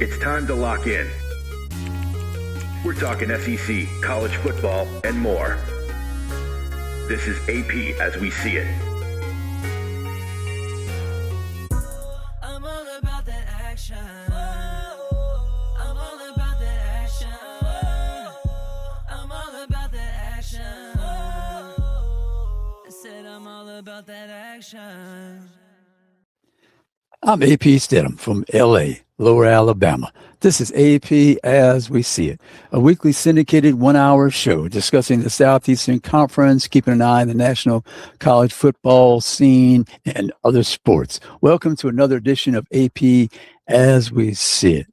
It's time to lock in. We're talking SEC, college football, and more. This is AP as we see it. I'm all about that action. I'm all about that action. I'm all about that action. I said I'm all about that action. I'm AP Steadham from LA, Lower Alabama. This is AP as we see it, a weekly syndicated 1-hour show discussing the Southeastern Conference, keeping an eye on the national college football scene and other sports. Welcome to another edition of AP as we see it.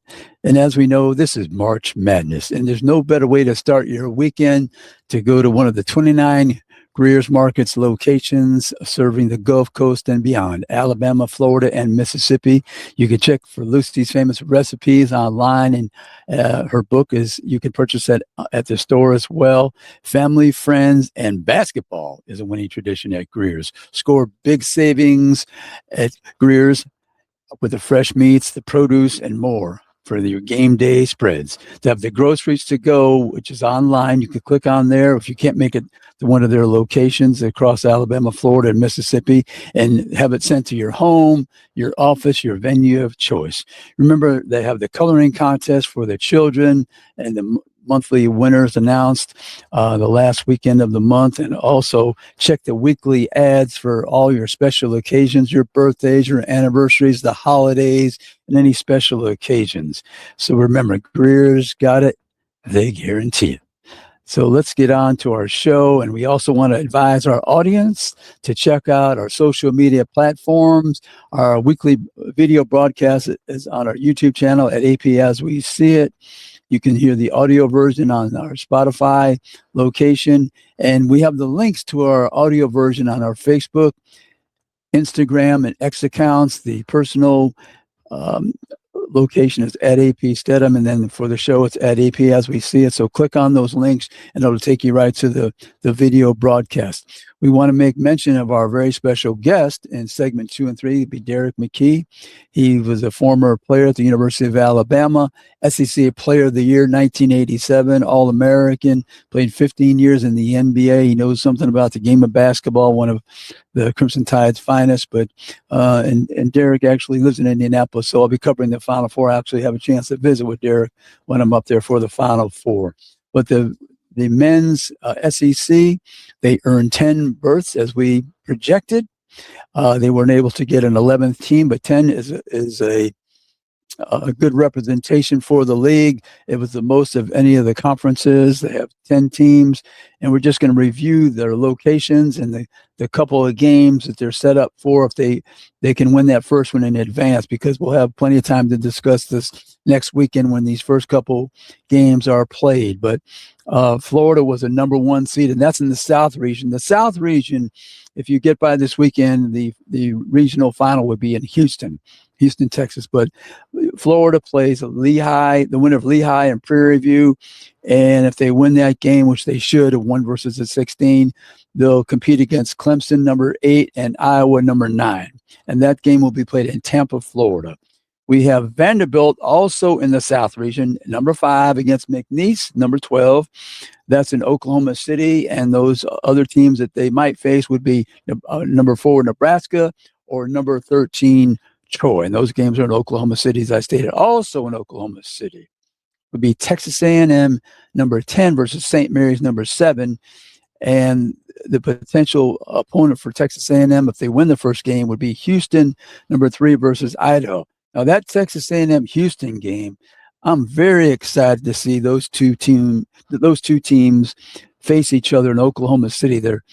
And as we know, this is March Madness, and there's no better way to start your weekend to go to one of the 29 Greer's Markets locations serving the Gulf Coast and beyond, Alabama, Florida, and Mississippi. You can check for Lucy's famous recipes online, and her book you can purchase that at the store as well. Family, friends, and basketball is a winning tradition at Greer's. Score big savings at Greer's with the fresh meats, the produce, and more for your game day spreads. They have the groceries to go, which is online. You can click on there if you can't make it to one of their locations across Alabama, Florida, and Mississippi, and have it sent to your home, your office, your venue of choice. Remember, they have the coloring contest for the children, and the monthly winners announced the last weekend of the month. And also check the weekly ads for all your special occasions, your birthdays, your anniversaries, the holidays, and any special occasions. So remember, Greer's got it. They guarantee it. So let's get on to our show. And we also want to advise our audience to check out our social media platforms. Our weekly video broadcast is on our YouTube channel at AP As We See It. You can hear the audio version on our Spotify location. And we have the links to our audio version on our Facebook, Instagram, and X accounts. The personal location is at AP Steadham, and then for the show, it's at AP As We See It. So click on those links, and it'll take you right to the video broadcast. We want to make mention of our very special guest in segment 2 and 3. It'd be Derrick McKey. He was a former player at the University of Alabama, SEC Player of the Year, 1987, All-American, played 15 years in the NBA. He knows something about the game of basketball, one of the Crimson Tide's finest. But and Derrick actually lives in Indianapolis, so I'll be covering the Final Four. I actually have a chance to visit with Derrick when I'm up there for the Final Four. But the men's SEC, they earned 10 berths as we projected. They weren't able to get an 11th team, but 10 is a good representation for the league. It was the most of any of the conferences. They have 10 teams, and we're just going to review their locations and the couple of games that they're set up for if they can win that first one in advance, because we'll have plenty of time to discuss this next weekend when these first couple games are played. But Florida was a number 1 seed, and that's in the South region. The South region, if you get by this weekend, the regional final would be in Houston, Texas. But Florida plays Lehigh, the winner of Lehigh and Prairie View. And if they win that game, which they should, a 1 versus a 16, they'll compete against Clemson, number 8, and Iowa, number 9. And that game will be played in Tampa, Florida. We have Vanderbilt also in the South region, number 5 against McNeese, number 12. That's in Oklahoma City. And those other teams that they might face would be number 4, Nebraska, or number 13, Troy. And those games are in Oklahoma City, as I stated. Also in Oklahoma City would be Texas A&M, number 10, versus St. Mary's, number 7. And the potential opponent for Texas A&M, if they win the first game, would be Houston, number 3, versus Idaho. Now, that Texas A&M Houston game, I'm very excited to see those two teams face each other in Oklahoma City. They're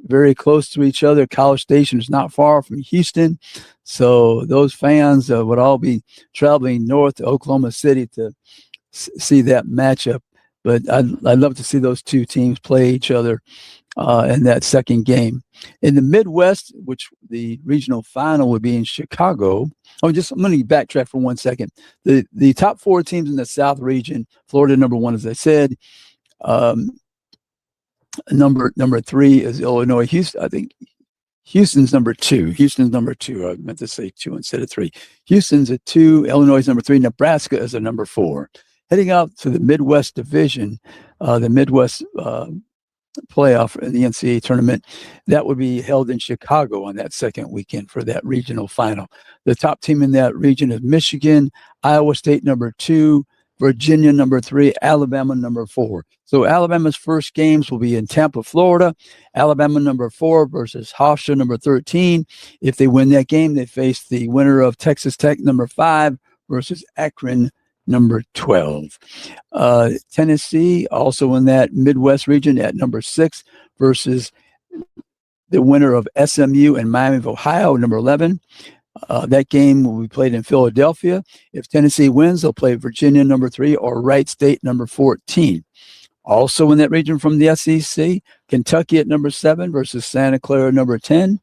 very close to each other. College Station is not far from Houston, so those fans would all be traveling north to Oklahoma City to see that matchup. But I'd love to see those two teams play each other in that second game. In the Midwest, which the regional final would be in Chicago. I'm going to backtrack for 1 second. The top 4 teams in the South region, Florida number 1, as I said. Number 3 is Illinois. Houston, I think Houston's number 2. Houston's number 2. I meant to say 2 instead of 3. Houston's at 2. Illinois is number 3. Nebraska is a number 4. Heading out to the Midwest Division, the Midwest playoff in the NCAA tournament, that would be held in Chicago on that second weekend for that regional final. The top team in that region is Michigan, Iowa State number 2, Virginia number 3, Alabama number 4. So Alabama's first games will be in Tampa, Florida. Alabama number 4 versus Hofstra number 13. If they win that game, they face the winner of Texas Tech number 5 versus Akron number 12. Tennessee, also in that Midwest region at number 6 versus the winner of SMU and Miami of Ohio, number 11. That game will be played in Philadelphia. If Tennessee wins, they'll play Virginia number 3 or Wright State number 14. Also in that region from the SEC, Kentucky at number 7 versus Santa Clara number 10.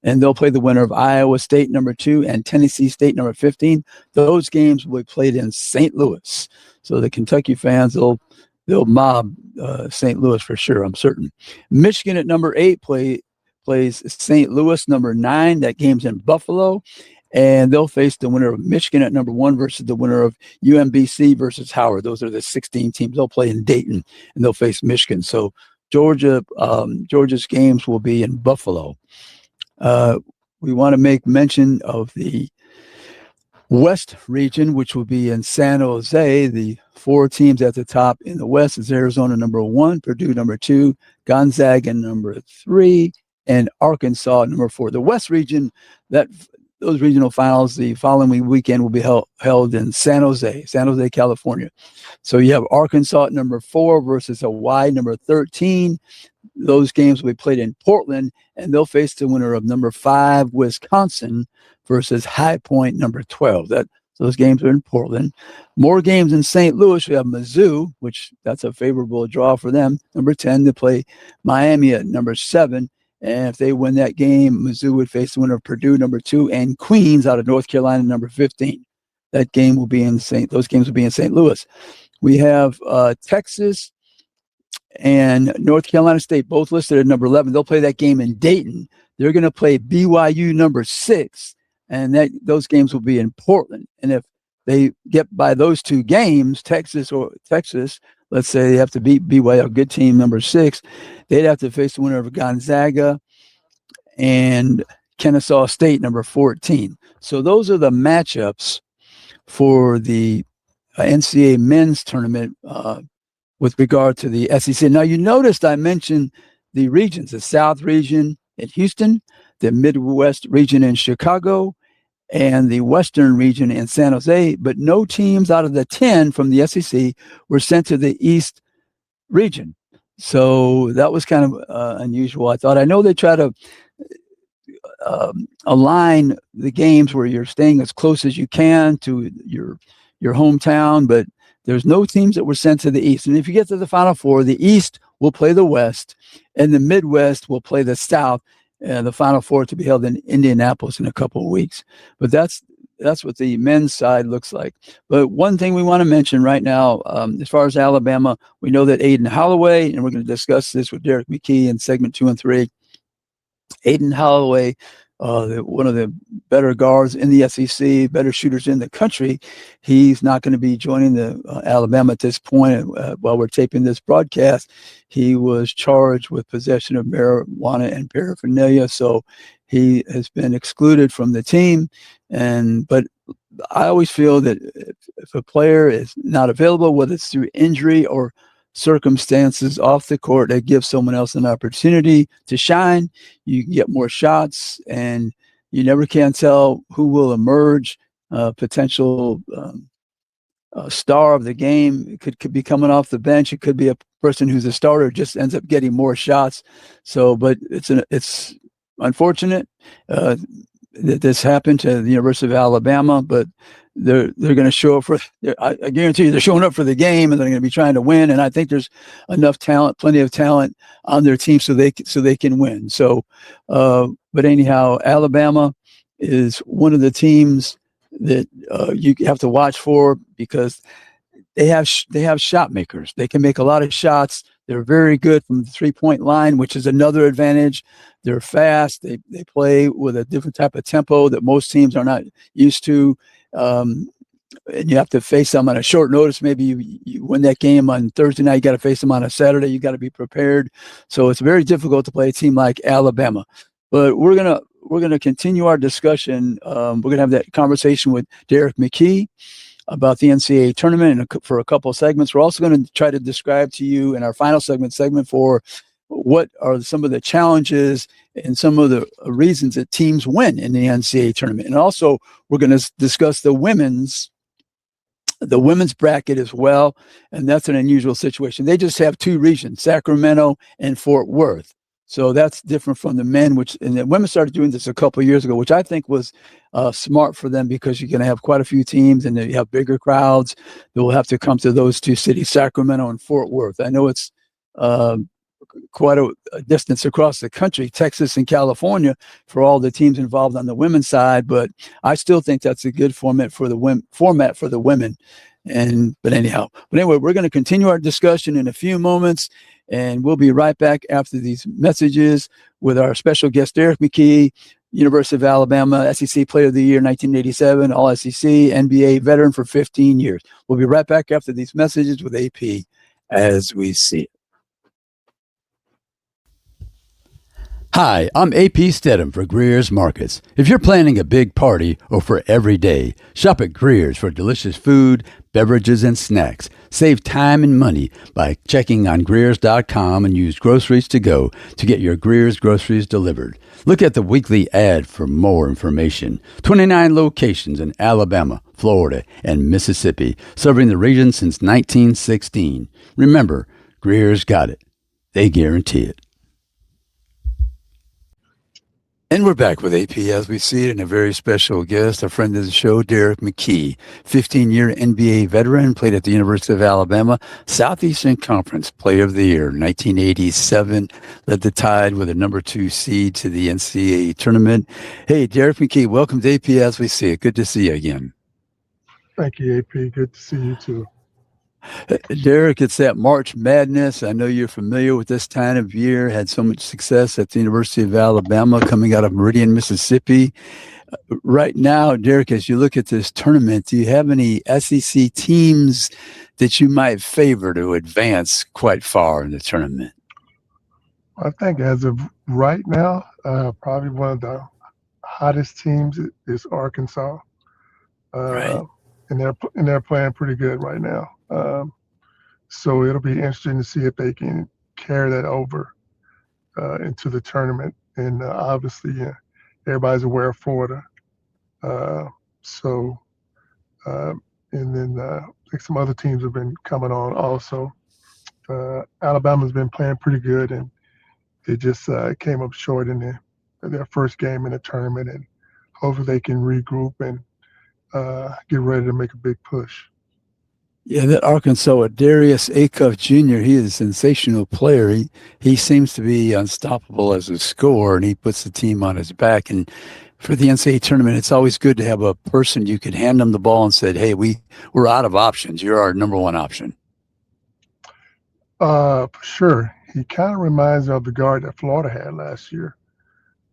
And they'll play the winner of Iowa State number 2 and Tennessee State number 15. Those games will be played in St. Louis. So the Kentucky fans, they'll mob St. Louis for sure, I'm certain. Michigan at number 8 plays St. Louis number 9. That game's in Buffalo. And they'll face the winner of Michigan at number 1 versus the winner of UMBC versus Howard. Those are the 16 teams. They'll play in Dayton, and they'll face Michigan. So Georgia's games will be in Buffalo. We want to make mention of the West region, which will be in San Jose. The 4 teams at the top in the West is Arizona number 1, Purdue number 2, Gonzaga number 3, and Arkansas number 4. The West region, those regional finals the following weekend will be held in San Jose, California. So you have Arkansas at number 4 versus Hawaii number 13. Those games will be played in Portland, and they'll face the winner of number 5, Wisconsin, versus High Point number 12. Those games are in Portland. More games in St. Louis. We have Mizzou, which that's a favorable draw for them. Number 10 to play Miami at number 7. And if they win that game, Mizzou would face the winner of Purdue, number 2, and Queens out of North Carolina, number 15. Those games will be in St. Louis. We have Texas and North Carolina State both listed at number 11. They'll play that game in Dayton. They're going to play BYU number 6, and those games will be in Portland. And if they get by those 2 games, Texas, let's say they have to beat BYU, a good team, number 6. They'd have to face the winner of Gonzaga and Kennesaw State, number 14. So those are the matchups for the NCAA men's tournament with regard to the SEC. Now, you noticed I mentioned the regions, the South region in Houston, the Midwest region in Chicago, and the Western region in San Jose, but no teams out of the 10 from the SEC were sent to the East region. So that was kind of unusual. I know they try to align the games where you're staying as close as you can to your hometown, but there's no teams that were sent to the East. And if you get to the Final Four, the East will play the West, and the Midwest will play the South. The Final Four to be held in Indianapolis in a couple of weeks. But that's what the men's side looks like. But one thing we want to mention right now, as far as Alabama, we know that Aiden Holloway, and we're going to discuss this with Derrick McKey in segment 2 and 3. Aiden Holloway, one of the better guards in the SEC, better shooters in the country, he's not going to be joining the Alabama at this point. While we're taping this broadcast, he was charged with possession of marijuana and paraphernalia, so he has been excluded from the team. But I always feel that if a player is not available, whether it's through injury or circumstances off the court, that gives someone else an opportunity to shine. You can get more shots, and you never can tell who will emerge. Potential star of the game. It could be coming off the bench. It could be a person who's a starter, just ends up getting more shots. So, but it's unfortunate that this happened to the University of Alabama, but they're going to show up I guarantee you they're showing up for the game, and they're going to be trying to win. And I think there's enough talent, plenty of talent on their team so they can win. So, but anyhow, Alabama is one of the teams that you have to watch for, because they have shot makers. They can make a lot of shots. They're very good from the 3-point line, which is another advantage. They're fast. They play with a different type of tempo that most teams are not used to. And you have to face them on a short notice. Maybe you win that game on Thursday night. You got to face them on a Saturday. You got to be prepared. So it's very difficult to play a team like Alabama. But we're gonna continue our discussion. We're gonna have that conversation with Derrick McKey about the NCAA tournament for a couple of segments. We're also going to try to describe to you in our final segment for what are some of the challenges and some of the reasons that teams win in the NCAA tournament. And also we're going to discuss the women's bracket as well. And that's an unusual situation. They just have two regions, Sacramento and Fort Worth. So that's different from the men, and the women started doing this a couple of years ago, which I think was smart for them because you're going to have quite a few teams and you have bigger crowds that will have to come to those two cities, Sacramento and Fort Worth. I know it's quite a distance across the country, Texas and California, for all the teams involved on the women's side, but I still think that's a good format for the women. But anyway, we're going to continue our discussion in a few moments. And we'll be right back after these messages with our special guest, Derrick McKey, University of Alabama, SEC Player of the Year, 1987, All-SEC, NBA veteran for 15 years. We'll be right back after these messages with AP as we see it. Hi, I'm A.P. Steadham for Greer's Markets. If you're planning a big party or for every day, shop at Greer's for delicious food, beverages, and snacks. Save time and money by checking on Greers.com and use Groceries to Go to get your Greer's groceries delivered. Look at the weekly ad for more information. 29 locations in Alabama, Florida, and Mississippi, serving the region since 1916. Remember, Greer's got it. They guarantee it. And we're back with AP as we see it, and a very special guest, a friend of the show, Derrick McKey, 15-year NBA veteran, played at the University of Alabama, Southeastern Conference Player of the Year, 1987, led the Tide with a number 2 seed to the NCAA tournament. Hey, Derrick McKey, welcome to AP as we see it. Good to see you again. Thank you, AP. Good to see you too. Derrick, it's that March Madness. I know you're familiar with this time of year, had so much success at the University of Alabama coming out of Meridian, Mississippi. Right now, Derrick, as you look at this tournament, do you have any SEC teams that you might favor to advance quite far in the tournament? I think as of right now, probably one of the hottest teams is Arkansas. Right. And they're playing pretty good right now. So it'll be interesting to see if they can carry that over into the tournament. And obviously, everybody's aware of Florida. And then like some other teams have been coming on also. Alabama's been playing pretty good, and they just came up short in their first game in the tournament. And hopefully they can regroup and get ready to make a big push. Yeah, that Arkansas, Darius Acuff Jr., he is a sensational player. He seems to be unstoppable as a scorer, and he puts the team on his back. And for the NCAA tournament, it's always good to have a person you could hand them the ball and said, hey, we're out of options. You're our number one option. For sure. He kind of reminds me of the guard that Florida had last year,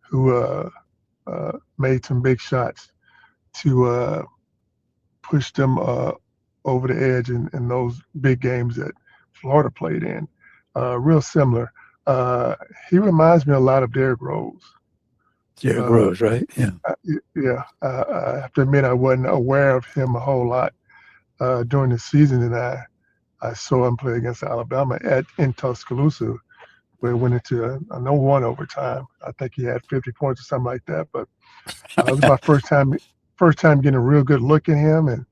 who made some big shots to push them over the edge in those big games that Florida played in. Real similar. He reminds me a lot of Derrick Rose. Derrick Rose, right? Yeah. I have to admit I wasn't aware of him a whole lot during the season, and I saw him play against Alabama in Tuscaloosa, where it went into a 1 overtime. I think he had 50 points or something like that. But it was my first time getting a real good look at him, and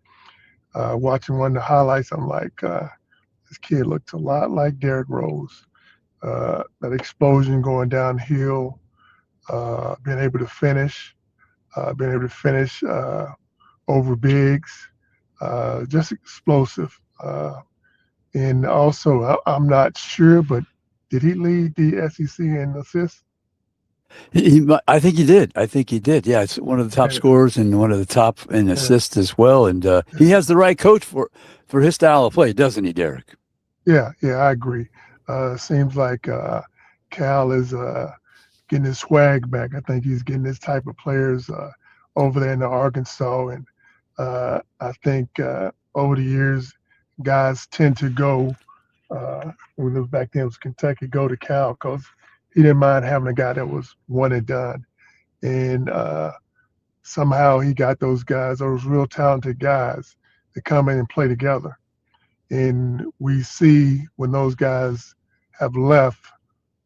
watching one of the highlights, I'm like, this kid looked a lot like Derrick Rose. That explosion going downhill, being able to finish over bigs, just explosive. And also, I'm not sure, but did he lead the SEC in assists? I think he did. Yeah, it's one of the top scorers and one of the top in assists as well. And he has the right coach for his style of play, doesn't he, Derrick? Yeah, I agree. Seems like Cal is getting his swag back. I think he's getting this type of players over there in Arkansas, and I think over the years, guys tend to go. When it was back then, it was Kentucky, go to Cal because he didn't mind having a guy that was one and done, and somehow he got those guys, those real talented guys, to come in and play together. And we see when those guys have left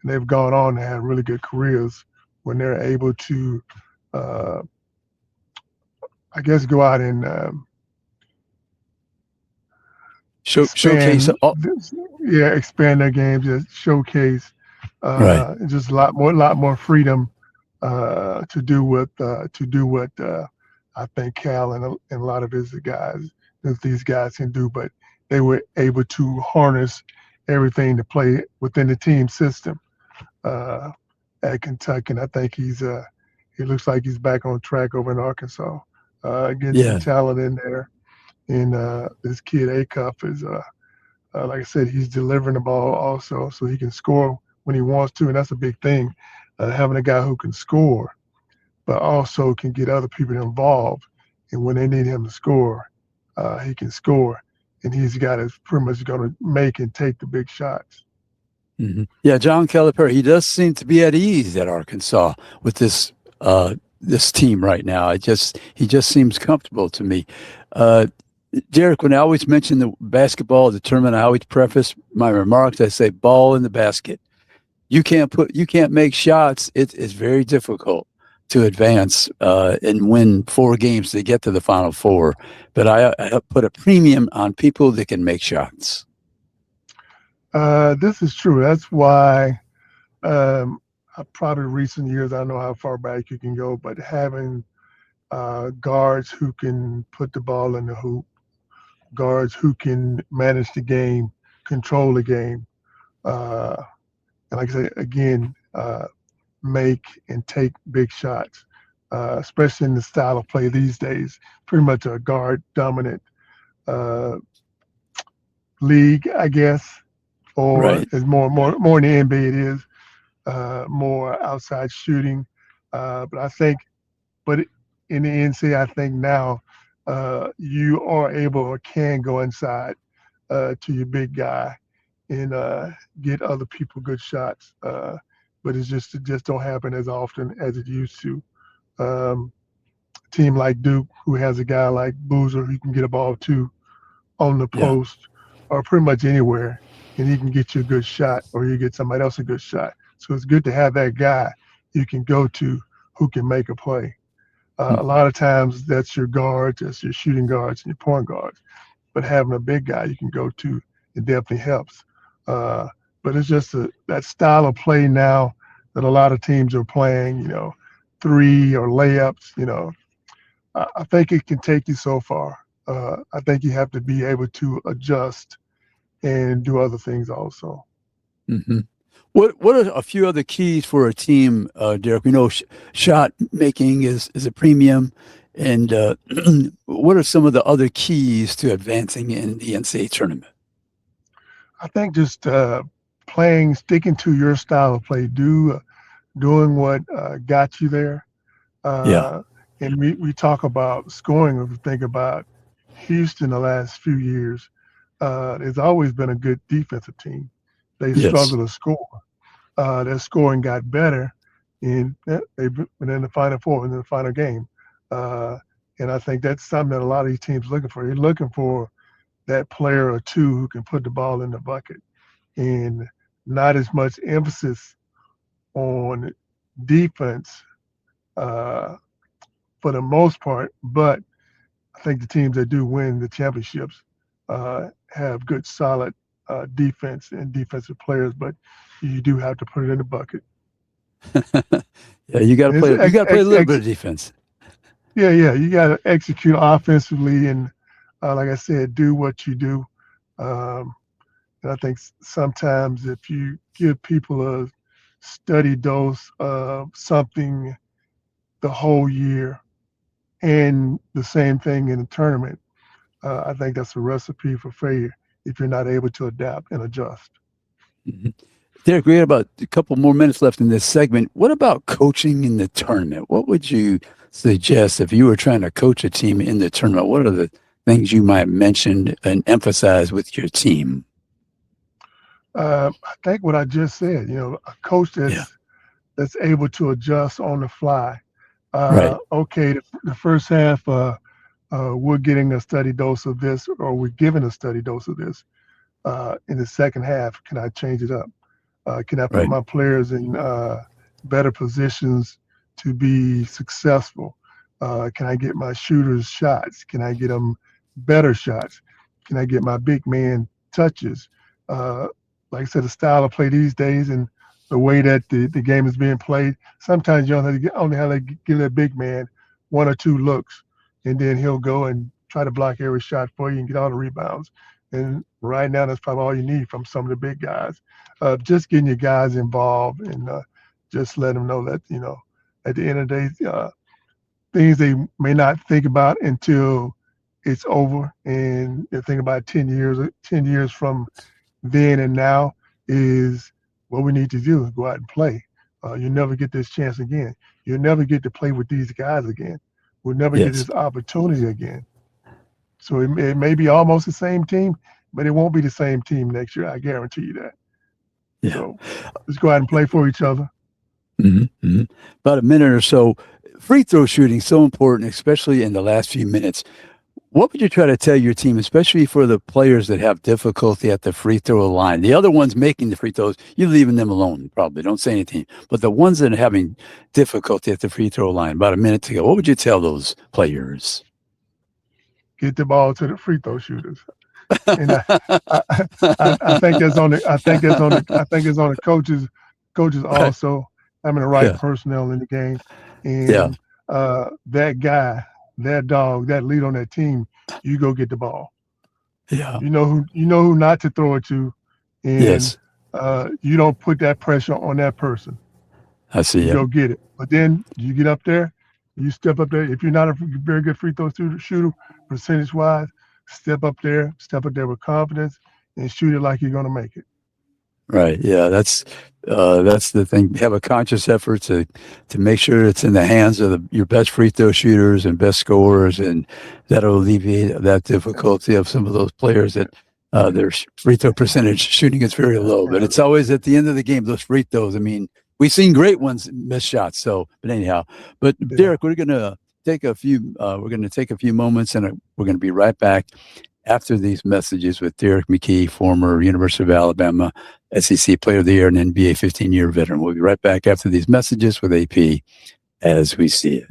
and they've gone on to have really good careers, when they're able to, I guess, go out and showcase. Expand their games, just showcase, Right. just a lot more freedom to do what I think Cal and a lot of his guys, these guys can do. But they were able to harness everything to play within the team system at Kentucky. And I think he looks like he's back on track over in Arkansas, getting some talent in there. And this kid Acuff is, like I said, he's delivering the ball also, so he can score when he wants to, and that's a big thing, having a guy who can score, but also can get other people involved. And when they need him to score, he can score, and he's a guy that's pretty much going to make and take the big shots. Mm-hmm. Yeah, John Calipari, he does seem to be at ease at Arkansas with this team right now. He just seems comfortable to me. Derrick, when I always mention the basketball, the tournament, I always preface my remarks. I say, ball in the basket. You can't make shots. It's very difficult to advance and win 4 games to get to the Final Four. But I put a premium on people that can make shots. This is true. That's why probably recent years, I don't know how far back you can go, but having guards who can put the ball in the hoop, guards who can manage the game, control the game, and like I say, again, make and take big shots, especially in the style of play these days. Pretty much a guard-dominant league, I guess, or Right. it's more in the NBA. It is more outside shooting, but in the NCAA, I think now you are able or can go inside to your big guy and get other people good shots. But it just don't happen as often as it used to. Team like Duke, who has a guy like Boozer, who can get a ball to on the post or pretty much anywhere, and he can get you a good shot, or you get somebody else a good shot. So it's good to have that guy you can go to who can make a play. A lot of times that's your guards, that's your shooting guards and your point guards. But having a big guy you can go to, it definitely helps. But it's just that style of play now that a lot of teams are playing, 3 or layups, I think it can take you so far. I think you have to be able to adjust and do other things also. Mm-hmm. What are a few other keys for a team, Derrick? We know shot making is a premium, and what are some of the other keys to advancing in the NCAA tournament? I think just sticking to your style of play, doing what got you there. And we talk about scoring. If we think about Houston the last few years, there's always been a good defensive team. They struggle to score. Their scoring got better, and they've been in the Final Four, in the final game. And I think that's something that a lot of these teams are looking for. You're looking for that player or two who can put the ball in the bucket, and not as much emphasis on defense for the most part. But I think the teams that do win the championships have good, solid defense and defensive players, but you do have to put it in the bucket. You got to play. You got to play a little bit of defense. Yeah. You got to execute offensively, and like I said, do what you do. And I think sometimes if you give people a steady dose of something the whole year, and the same thing in the tournament, I think that's a recipe for failure if you're not able to adapt and adjust. Mhm. Derek, we have about a couple more minutes left in this segment. What about coaching in the tournament? What would you suggest if you were trying to coach a team in the tournament? What are the things you might mention and emphasize with your team? I think what I just said, a coach Yeah, that's able to adjust on the fly. right, Okay, the first half, we're getting a steady dose of this, or we're given a steady dose of this. In the second half, can I change it up? Can I put right. my players in better positions to be successful? Can I get my shooters shots? Can I get them better shots? Can I get my big man touches? Uh, like I said, the style of play these days and the way that the game is being played, sometimes you only have to give that big man one or two looks, and then he'll go and try to block every shot for you and get all the rebounds. And right now, that's probably all you need from some of the big guys. Just getting your guys involved and just let them know that, at the end of the day, things they may not think about until it's over. And they think about 10 years from then and now is what we need to do is go out and play. You'll never get this chance again. You'll never get to play with these guys again. We'll never get Yes. this opportunity again. So it may be almost the same team, but it won't be the same team next year. I guarantee you that. Yeah. So let's go out and play for each other. About a minute or so. Free throw shooting so important, especially in the last few minutes. What would you try to tell your team, especially for the players that have difficulty at the free throw line? The other ones making the free throws, you're leaving them alone, probably. Don't say anything. But the ones that are having difficulty at the free throw line, about a minute to go, what would you tell those players? Get the ball to the free throw shooters. And I, I think that's on the coaches Right. also having the right Yeah. personnel in the game, Yeah. and that guy, that dog, that lead on that team, you go get the ball. Yeah. You know who not to throw it to, and Yes. you don't put that pressure on that person. I see You you. go get it. But then you get up there, you step up there. If you're not a very good free throw shooter, percentage wise, step up there with confidence, and shoot it like you're gonna make it. Right. Yeah. That's the thing. Have a conscious effort to make sure it's in the hands of your best free throw shooters and best scorers, and that'll alleviate that difficulty of some of those players that their free throw percentage shooting is very low. But it's always at the end of the game, those free throws. I mean, we've seen great ones miss shots. So, but anyhow, but Yeah. Derek, we're going to take a few. We're going to take a few moments, and we're going to be right back after these messages with Derrick McKey, former University of Alabama SEC Player of the Year and NBA 15-year veteran. We'll be right back after these messages with AP as we see it.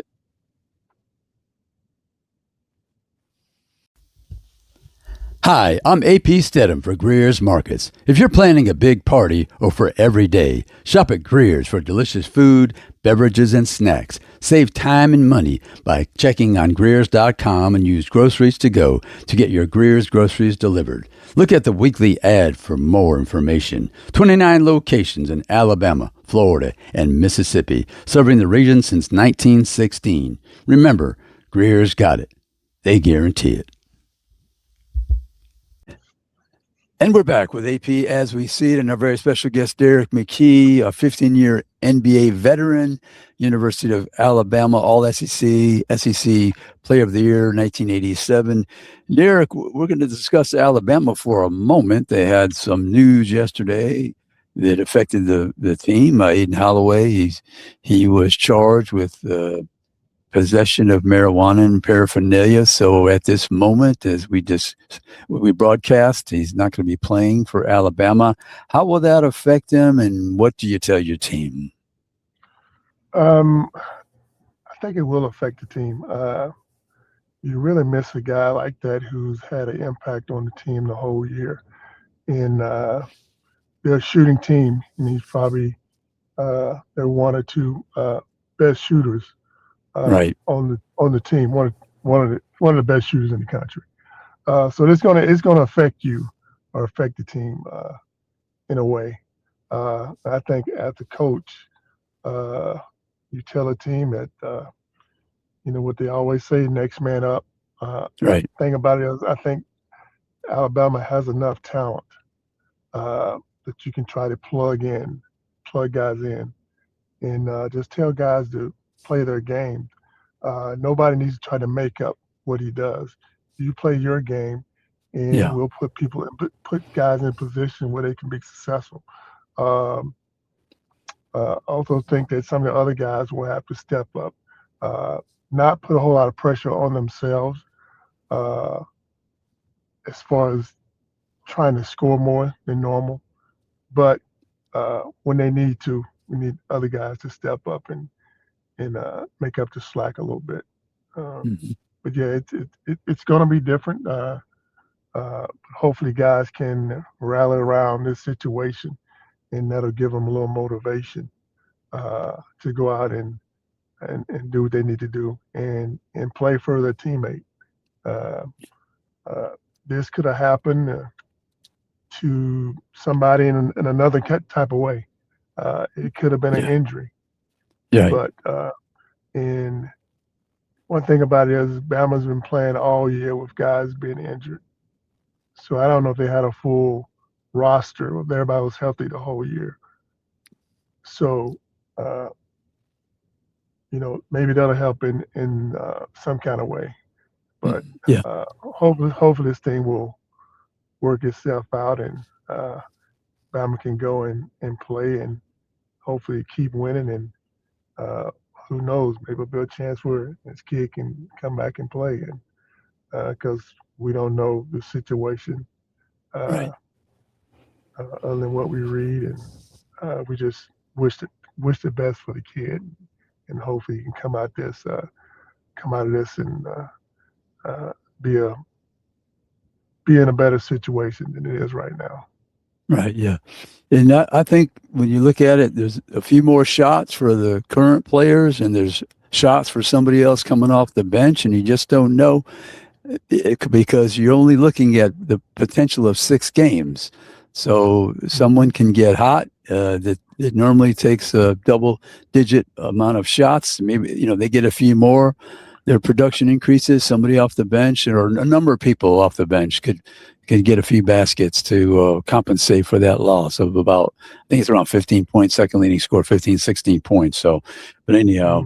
Hi, I'm AP Steadham for Greer's Markets. If you're planning a big party or for every day, shop at Greer's for delicious food, beverages, and snacks. Save time and money by checking on Greer's.com and use Groceries to Go to get your Greer's groceries delivered. Look at the weekly ad for more information. 29 locations in Alabama, Florida, and Mississippi, serving the region since 1916. Remember, Greer's got it. They guarantee it. And we're back with AP as we see it, and our very special guest, Derrick McKey, a 15-year NBA veteran, University of Alabama, All SEC Player of the Year, 1987. Derrick, we're going to discuss Alabama for a moment. They had some news yesterday that affected the team. Aiden Holloway, he was charged with possession of marijuana and paraphernalia. So at this moment, as we broadcast, he's not going to be playing for Alabama. How will that affect him, and what do you tell your team? I think it will affect the team. You really miss a guy like that who's had an impact on the team the whole year. And their shooting team, and he's probably their one or two best shooters Right. on the team. One of the best shooters in the country. So it's gonna affect you or affect the team in a way. I think as a coach, you tell a team that what they always say, next man up. Right. Thing about it is, I think Alabama has enough talent that you can try to plug guys in, and just tell guys to play their game. Nobody needs to try to make up what he does. You play your game, and Yeah. we'll put guys in position where they can be successful. Um, also think that some of the other guys will have to step up, uh, not put a whole lot of pressure on themselves uh, as far as trying to score more than normal. But when they need to, we need other guys to step up and make up the slack a little bit. Mhm. But yeah, it's going to be different. Hopefully, guys can rally around this situation, and that'll give them a little motivation to go out and do what they need to do and play for their teammate. Uh, uh, this could have happened to somebody in another type of way. It could have been an Yeah. injury, Yeah. but and one thing about it is Bama's been playing all year with guys being injured. So I don't know if they had a full roster if everybody was healthy the whole year. So uh, maybe that'll help in some kind of way. But Yeah. hopefully this thing will work itself out and Bama can go and play and hopefully keep winning and who knows, maybe there'll be a chance where this kid can come back and play and because we don't know the situation uh, Right. other than what we read and we just wish the best for the kid and hopefully he can come out of this and uh, be a be in a better situation than it is right now. Right. Yeah. And I think when you look at it, there's a few more shots for the current players, and there's shots for somebody else coming off the bench, and you just don't know because you're only looking at the potential of 6 games. So someone can get hot. That it normally takes a double-digit amount of shots. Maybe they get a few more. Their production increases. Somebody off the bench, or a number of people off the bench, could get a few baskets to compensate for that loss of about, I think it's around 15 points. Second leading score, 15, 16 points. So, but anyhow,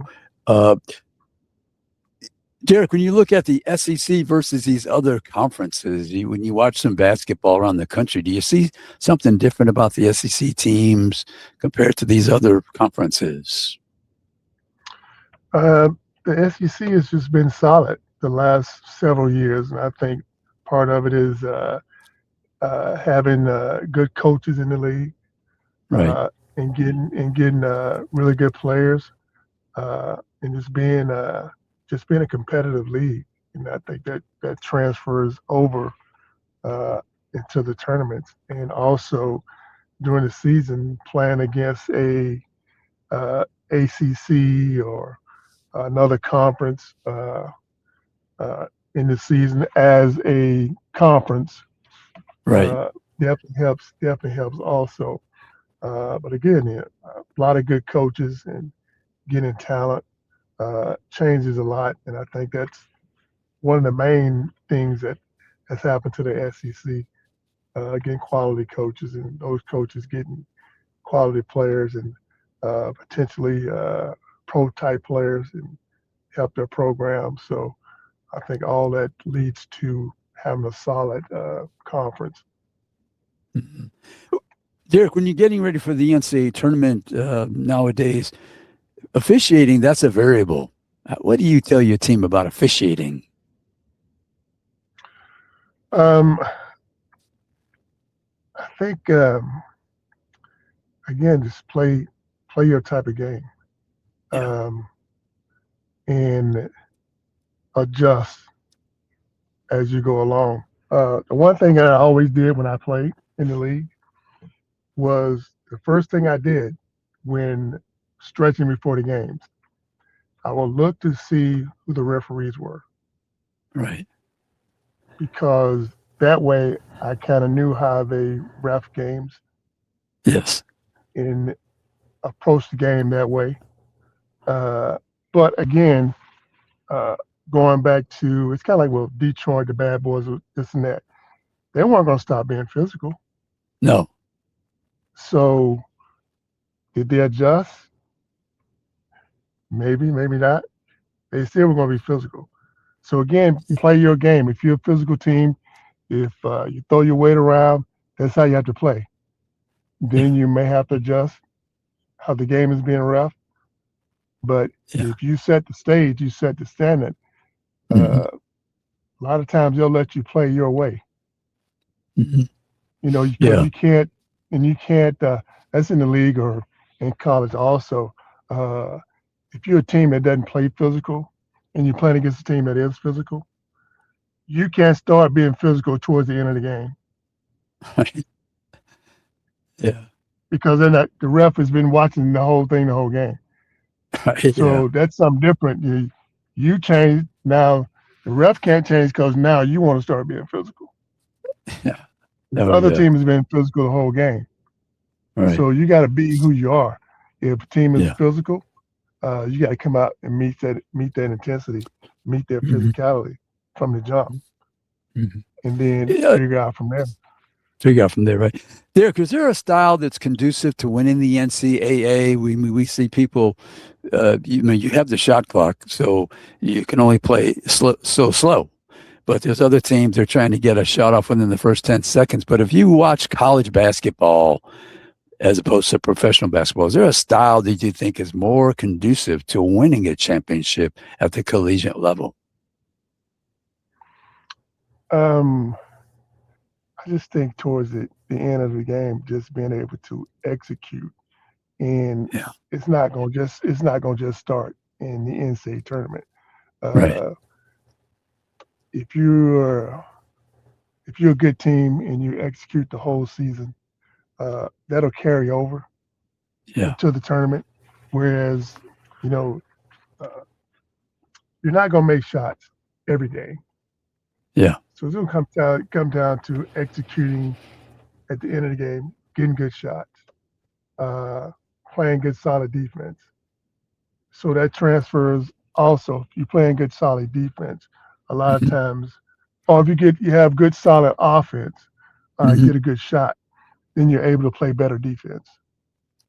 Derrick, when you look at the SEC versus these other conferences, when you watch some basketball around the country, do you see something different about the SEC teams compared to these other conferences? The SEC has just been solid the last several years, and I think part of it is having good coaches in the league, Right. and getting really good players, and just being a competitive league. And I think that transfers over into the tournaments, and also during the season playing against a ACC or another conference in the season as a conference Right. definitely helps also. But again, a lot of good coaches and getting talent changes a lot, and I think that's one of the main things that has happened to the SEC. Getting quality coaches and those coaches getting quality players and potentially pro type players and help their program. So I think all that leads to having a solid conference. Mhm. Derrick, when you're getting ready for the NCAA tournament nowadays, officiating, that's a variable. What do you tell your team about officiating? I think again, just play your type of game, Yeah. and adjust as you go along. The one thing that I always did when I played in the league was the first thing I did when stretching before the games. I will look to see who the referees were Right. because that way I kind of knew how they ref games Yes. and approach the game that way. But again, uh, going back to it's kind of like with Detroit, the Bad Boys, this and that. They weren't going to stop being physical. No. So did they adjust? Maybe, maybe not. They still were going to be physical. So again, play your game. If you're a physical team, if you throw your weight around, that's how you have to play. Then you may have to adjust how the game is being rough. But if you set the stage, you set the standard. A lot of times they'll let you play your way. You know, because you can't, and you can't. That's in the league or in college also. If you're a team that doesn't play physical, and you're playing against a team that is physical, you can't start being physical towards the end of the game. Because then the ref has been watching the whole thing, the whole game. So that's something different. You change now. The ref can't change because now you want to start being physical. The other team has been physical the whole game. So you got to be who you are. If a team is physical, you got to come out and meet that intensity, meet their physicality from the jump, and then figure out from there. Right? Derrick, is there a style that's conducive to winning the NCAA? We see people. You have the shot clock, so you can only play so slow. But there's other teams they're trying to get a shot off within the first 10 seconds. But if you watch college basketball as opposed to professional basketball, is there a style that you think is more conducive to winning a championship at the collegiate level? I just think towards the end of the game, just being able to execute, and it's not going to just start in the NCAA tournament. If you're a good team and you execute the whole season, that'll carry over to the tournament. Whereas, you're not going to make shots every day. So it's going to come down to executing at the end of the game, getting good shots, playing good solid defense. So that transfers also. If you're playing good solid defense, a lot of times, or if you have good solid offense, get a good shot, then you're able to play better defense.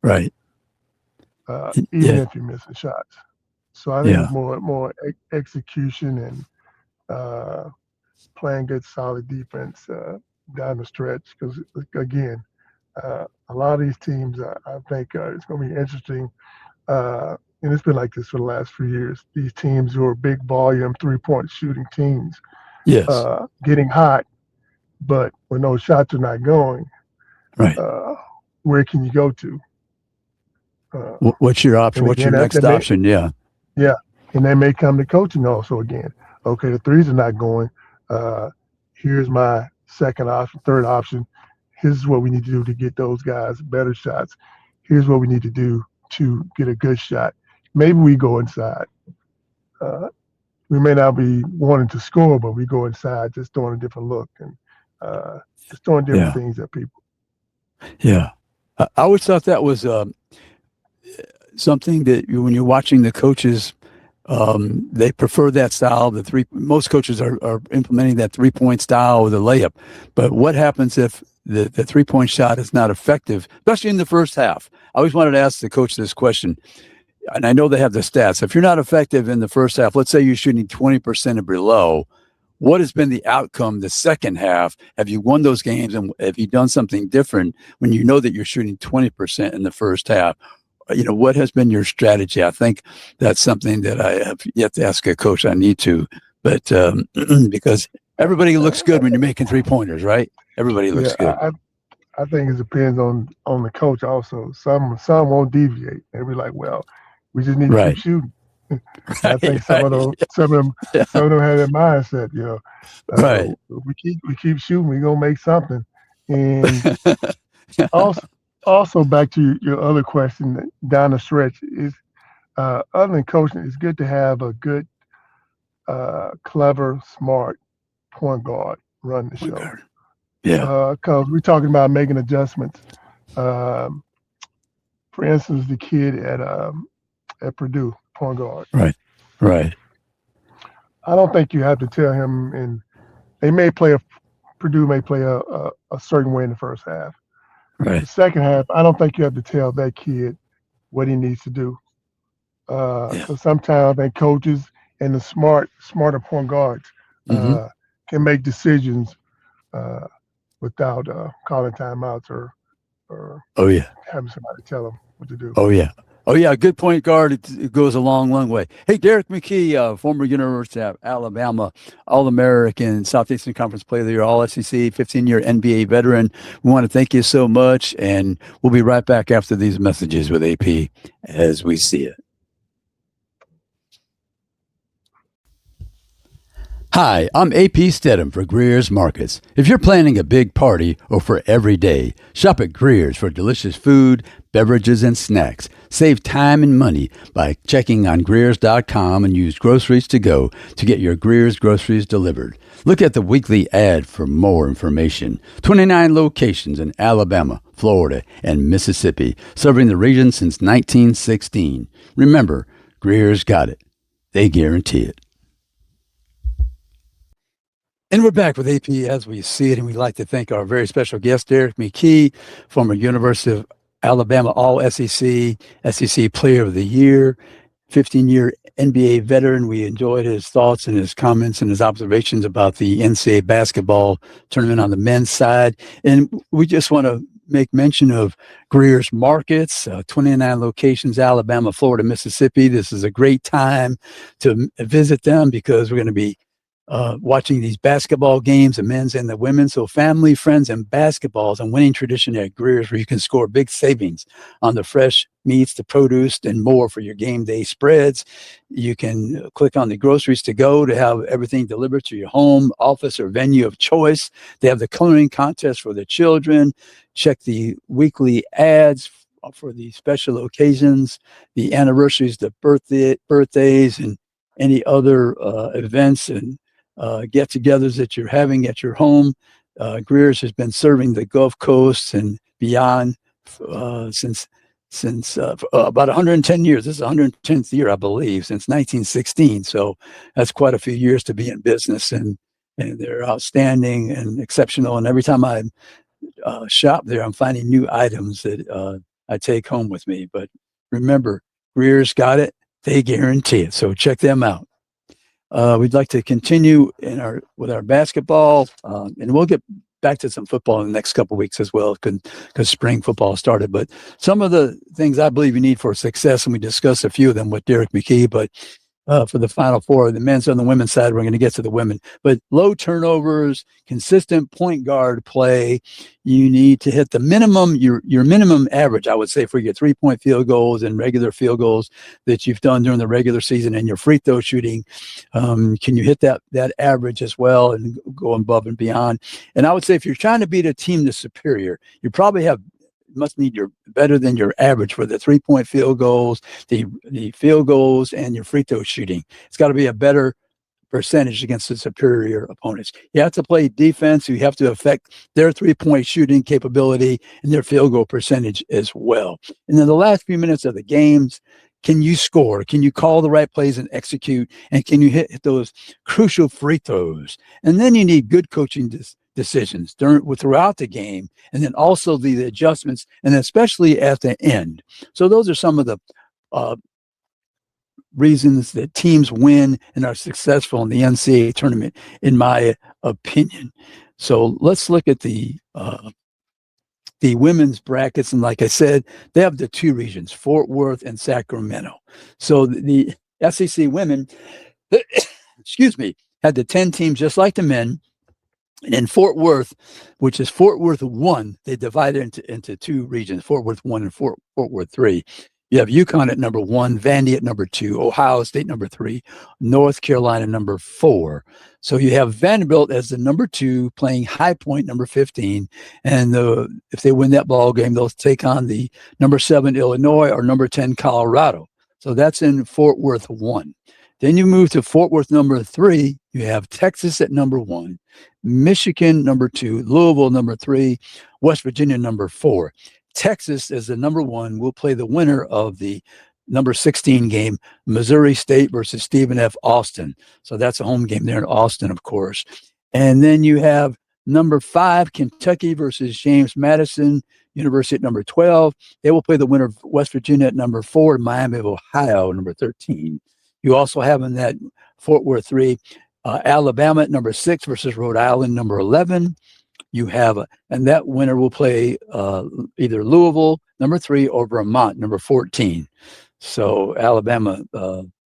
Right. Even if you're missing shots. So I think more execution and playing good solid defense down the stretch. Because again, a lot of these teams, I think it's going to be interesting. And it's been like this for the last few years. These teams who are big volume 3-point shooting teams, getting hot, but when those shots are not going, where can you go to? What's your option? What's your next option? And they may come to coaching also again. Okay, the threes are not going. Here's my second option, third option. Here's what we need to do to get those guys better shots. Here's what we need to do to get a good shot. Maybe we go inside. We may not be wanting to score, but we go inside just throwing a different look and just throwing different things at people. I always thought that was something that when you're watching the coaches, they prefer that style. Most coaches are implementing that 3-point style with a layup. But what happens if the 3-point shot is not effective, especially in the first half? I always wanted to ask the coach this question, and I know they have the stats. If you're not effective in the first half, let's say you're shooting 20% or below, what has been the outcome the second half? Have you won those games, and have you done something different when you know that you're shooting 20% in the first half? What has been your strategy? I think that's something that I have yet to ask a coach. I need to, but because everybody looks good when you're making 3-pointers, right? Everybody looks good. I think it depends on the coach also. Some won't deviate. They'll be like, well, we just need to keep shooting. I think some of them have that mindset, we keep shooting, we're gonna make something. And also back to your other question down the stretch is other than coaching, it's good to have a good, clever, smart point guard run the show. Because we're talking about making adjustments. For instance, the kid at Purdue, point guard. Right. I don't think you have to tell him, and Purdue may play a certain way in the first half. Right. The second half, I don't think you have to tell that kid what he needs to do. Yeah. Because sometimes I think coaches and the smarter point guards Mm-hmm. can make decisions uh, without calling timeouts or Oh yeah. having somebody tell them what to do. Oh yeah. Oh yeah. Good point guard. It goes a long, long way. Hey, Derrick McKey, former University of Alabama All-American, Southeastern Conference Player of the Year, All-SEC, 15-year NBA veteran. We want to thank you so much, and we'll be right back after these messages with AP as we see it. Hi, I'm A.P. Steadham for Greer's Markets. If you're planning a big party or for every day, shop at Greer's for delicious food, beverages, and snacks. Save time and money by checking on Greer's.com and use Groceries to Go to get your Greer's groceries delivered. Look at the weekly ad for more information. 29 locations in Alabama, Florida, and Mississippi, serving the region since 1916. Remember, Greer's got it. They guarantee it. And we're back with AP as we see it, and we'd like to thank our very special guest, Derrick McKey, former University of Alabama All-SEC, SEC Player of the Year, 15-year NBA veteran. We enjoyed his thoughts and his comments and his observations about the NCAA basketball tournament on the men's side. And we just want to make mention of Greer's Markets, 29 locations, Alabama, Florida, Mississippi. This is a great time to visit them because we're going to be watching these basketball games, the men's and the women's. So family, friends, and basketball is a winning tradition at Greer's, where you can score big savings on the fresh meats, the produce, and more for your game day spreads. You can click on the Groceries to Go to have everything delivered to your home, office, or venue of choice. They have the coloring contest for the children. Check the weekly ads for the special occasions, the anniversaries, the birthdays, and any other events and get-togethers that you're having at your home. Greer's has been serving the Gulf Coast and beyond since about 110 years. This is the 110th year, I believe, since 1916. So that's quite a few years to be in business, and they're outstanding and exceptional. And every time I shop there, I'm finding new items that I take home with me. But remember, Greer's got it. They guarantee it. So check them out. We'd like to continue with our basketball, and we'll get back to some football in the next couple of weeks as well, because spring football started. But some of the things I believe you need for success, and we discussed a few of them with Derrick McKey, but for the Final Four, the men's and the women's side, we're going to get to the women. But low turnovers, consistent point guard play. You need to hit the minimum, your minimum average, I would say, for your 3-point field goals and regular field goals that you've done during the regular season, and your free throw shooting. Can you hit that average as well and go above and beyond? And I would say if you're trying to beat a team that's superior, you probably must need your better than your average for the 3-point field goals, the field goals, and your free throw shooting. It's got to be a better percentage against the superior opponents. You have to play defense. You have to affect their 3-point shooting capability and their field goal percentage as well. And then the last few minutes of the games, can you score? Can you call the right plays and execute? And can you hit those crucial free throws? And then you need good coaching decisions throughout the game, and then also the adjustments, and especially at the end. So those are some of the reasons that teams win and are successful in the NCAA tournament, in my opinion. So let's look at the women's brackets. And like I said, they have the two regions, Fort Worth and Sacramento. So the SEC women, excuse me, had the 10 teams just like the men. And in Fort Worth, which is Fort Worth 1, they divided into two regions, Fort Worth 1 and Fort Worth 3. You have UConn at number 1, Vandy at number 2, Ohio State number 3, North Carolina number 4. So you have Vanderbilt as the number 2 playing High Point number 15. And if they win that ball game, they'll take on the number 7 Illinois or number 10 Colorado. So that's in Fort Worth 1. Then you move to Fort Worth number 3. You have Texas at number 1, Michigan number 2, Louisville number 3, West Virginia number 4. Texas is the number 1. Will play the winner of the number 16 game, Missouri State versus Stephen F. Austin. So that's a home game there in Austin, of course. And then you have number 5, Kentucky versus James Madison. University at number 12. They will play the winner of West Virginia at number 4 and Miami of Ohio, number 13. You also have in that Fort Worth 3, Alabama at number 6 versus Rhode Island, number 11. You have, and that winner will play either Louisville, number 3, or Vermont, number 14. So Alabama,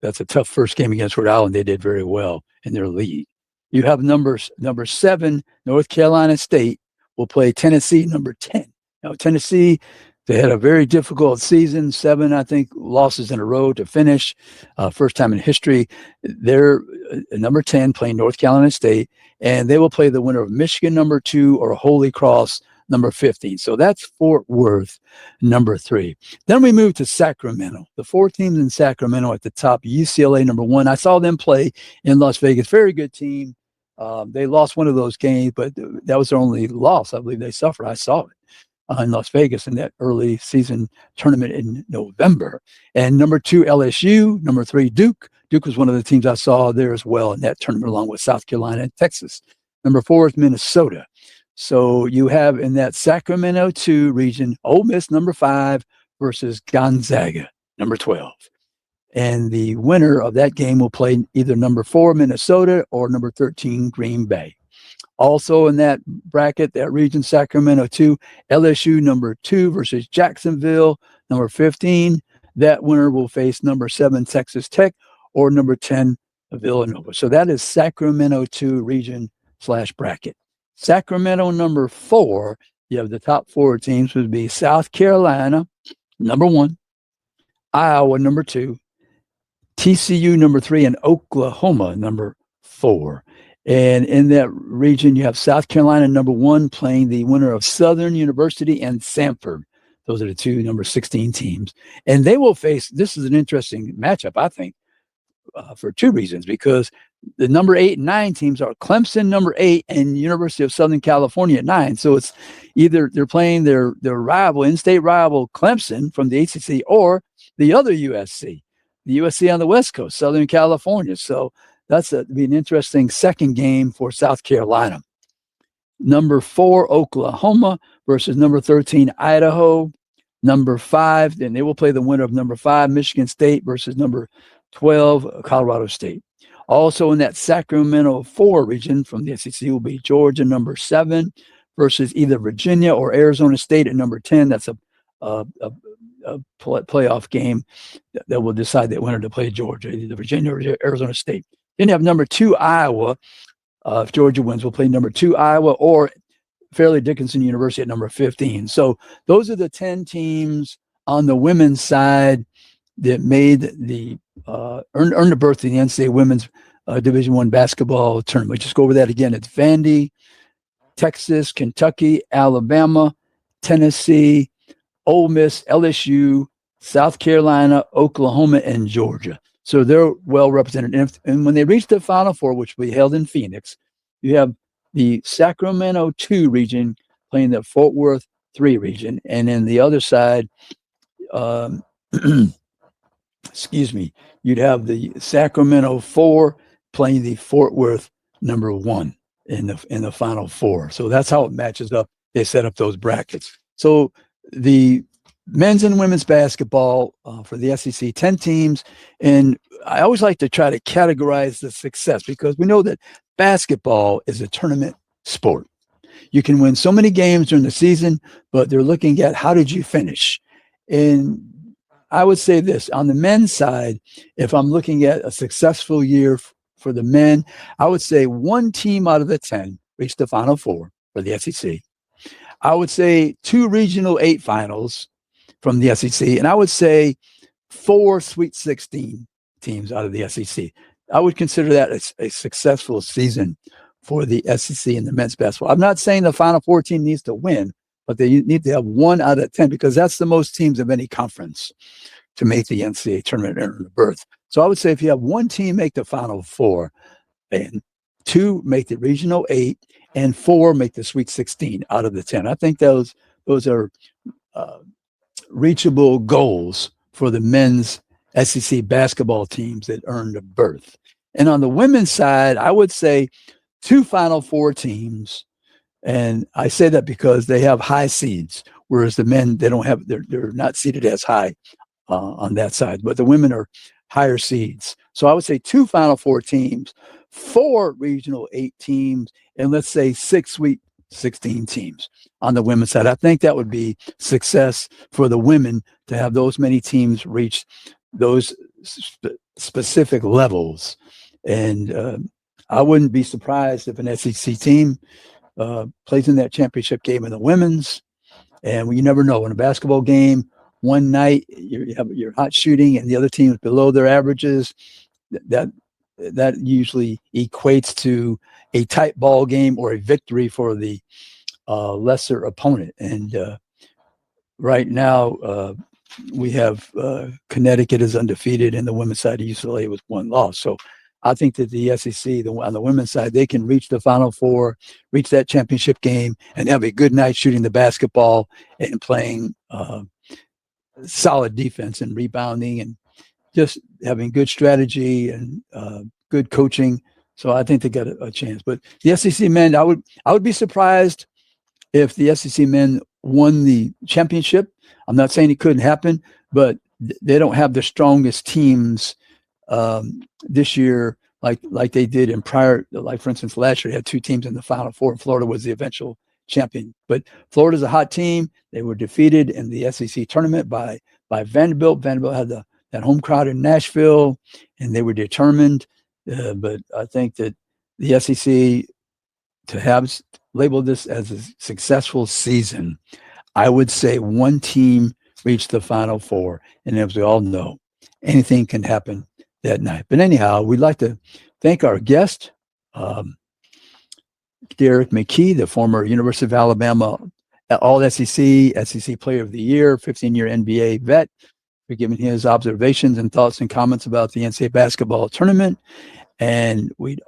that's a tough first game against Rhode Island. They did very well in their league. You have number 7, North Carolina State will play Tennessee, number 10. Now, Tennessee, they had a very difficult season, 7, I think, losses in a row to finish. First time in history. They're number 10 playing North Carolina State, and they will play the winner of Michigan, number 2, or Holy Cross, number 15. So that's Fort Worth, number 3. Then we move to Sacramento. The 4 teams in Sacramento at the top, UCLA, number 1. I saw them play in Las Vegas. Very good team. They lost one of those games, but that was their only loss. I believe they suffered. I saw it in Las Vegas in that early season tournament in November. And number 2, LSU. Number 3, Duke. Duke was one of the teams I saw there as well in that tournament, along with South Carolina and Texas. Number 4 is Minnesota. So you have in that Sacramento 2 region, Ole Miss, number 5, versus Gonzaga, number 12. And the winner of that game will play either number 4, Minnesota, or number 13, Green Bay. Also in that bracket, that region, Sacramento 2, LSU number 2 versus Jacksonville, number 15. That winner will face number 7, Texas Tech, or number 10, Villanova. So that is Sacramento 2 region / bracket. Sacramento number 4, you have the top 4 teams would be South Carolina, number 1, Iowa, number 2, TCU, number 3, and Oklahoma, number 4. And in that region, you have South Carolina, number 1, playing the winner of Southern University and Samford. Those are the 2 number 16 teams. And they will face, this is an interesting matchup, I think, for 2 reasons, because the number 8 and 9 teams are Clemson, number 8, and University of Southern California at 9. So it's either they're playing their rival, in-state rival, Clemson from the ACC, or the other USC, the USC on the West Coast, Southern California. So that's be an interesting second game for South Carolina. Number 4, Oklahoma versus number 13, Idaho. Number 5, then they will play the winner of number 5, Michigan State, versus number 12, Colorado State. Also in that Sacramento 4 region from the SEC will be Georgia, number 7, versus either Virginia or Arizona State at number 10. That's a playoff game that will decide the winner to play Georgia, either Virginia or Arizona State. Then you have number 2, Iowa. If Georgia wins, we'll play number 2, Iowa, or Fairleigh Dickinson University at number 15. So those are the 10 teams on the women's side that made the earned a berth in the NCAA Women's Division I basketball tournament. Just go over that again. It's Vandy, Texas, Kentucky, Alabama, Tennessee, Ole Miss, LSU, South Carolina, Oklahoma, and Georgia. So they're well represented. And when they reach the Final Four, which will be held in Phoenix, you have the Sacramento 2 region playing the Fort Worth 3 region. And then the other side, excuse me, you'd have the Sacramento 4 playing the Fort Worth number 1 in the Final Four. So that's how it matches up. They set up those brackets. So the men's and women's basketball for the SEC, 10 teams. And I always like to try to categorize the success, because we know that basketball is a tournament sport. You can win so many games during the season, but they're looking at how did you finish? And I would say this, on the men's side, if I'm looking at a successful year for the men, I would say 1 team out of the 10 reached the Final Four for the SEC. I would say 2 Regional 8 finals from the SEC, and I would say 4 Sweet 16 teams out of the SEC. I would consider that a successful season for the SEC and the men's basketball. I'm not saying the Final Four team needs to win, but they need to have 1 out of 10, because that's the most teams of any conference to make the NCAA tournament and earn a berth. So I would say if you have 1 team make the Final Four, and 2 make the Regional 8, and 4 make the Sweet 16 out of the 10. I think those are reachable goals for the men's SEC basketball teams that earned a berth. And on the women's side, I would say 2 Final Four teams. And I say that because they have high seeds. whereas the men, they're not seated as high on that side, but the women are higher seeds. So I would say 2 Final Four teams, 4 Regional 8 teams, and let's say 6 Sweet 16 teams on the women's side. I think that would be success for the women to have those many teams reach those specific levels. And I wouldn't be surprised if an SEC team plays in that championship game in the women's. And you never know. In a basketball game, one night you're hot shooting and the other team is below their averages. That usually equates to a tight ball game or a victory for the lesser opponent. And right now, we have Connecticut is undefeated, and the women's side of UCLA was 1 loss. So I think that the SEC, on the women's side, they can reach the Final Four, reach that championship game, and have a good night shooting the basketball and playing solid defense and rebounding and just having good strategy and good coaching. So I think they got a chance. But the SEC men, I would be surprised if the SEC men won the championship. I'm not saying it couldn't happen, but they don't have the strongest teams this year like they did in prior. Like, for instance, last year they had 2 teams in the Final Four, and Florida was the eventual champion. But Florida's a hot team. They were defeated in the SEC tournament by Vanderbilt. Vanderbilt had that home crowd in Nashville, and they were determined. But I think that the SEC, to have labeled this as a successful season, I would say 1 team reached the Final Four. And as we all know, anything can happen that night. But anyhow, we'd like to thank our guest, Derrick McKey, the former University of Alabama All-SEC Player of the Year, 15-year NBA vet, for giving his observations and thoughts and comments about the NCAA basketball tournament. And we'd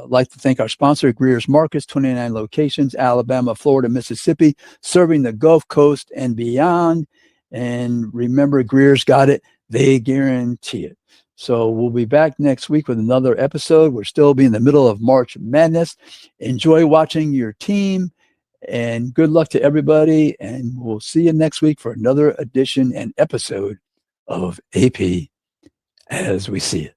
like to thank our sponsor, Greer's Markets, 29 locations, Alabama, Florida, Mississippi, serving the Gulf Coast and beyond. And remember, Greer's got it. They guarantee it. So we'll be back next week with another episode. We'll still be in the middle of March Madness. Enjoy watching your team, and good luck to everybody. And we'll see you next week for another edition and episode of AP As We See It.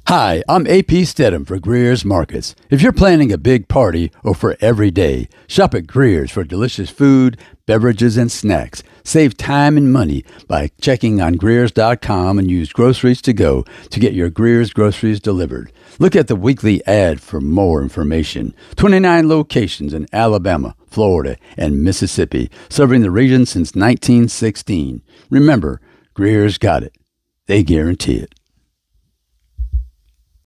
Hi, I'm A.P. Steadham for Greer's Markets. If you're planning a big party or for every day, shop at Greer's for delicious food, beverages, and snacks. Save time and money by checking on Greers.com and use Groceries to Go to get your Greer's groceries delivered. Look at the weekly ad for more information. 29 locations in Alabama, Florida, and Mississippi, serving the region since 1916. Remember, Greer's got it. They guarantee it.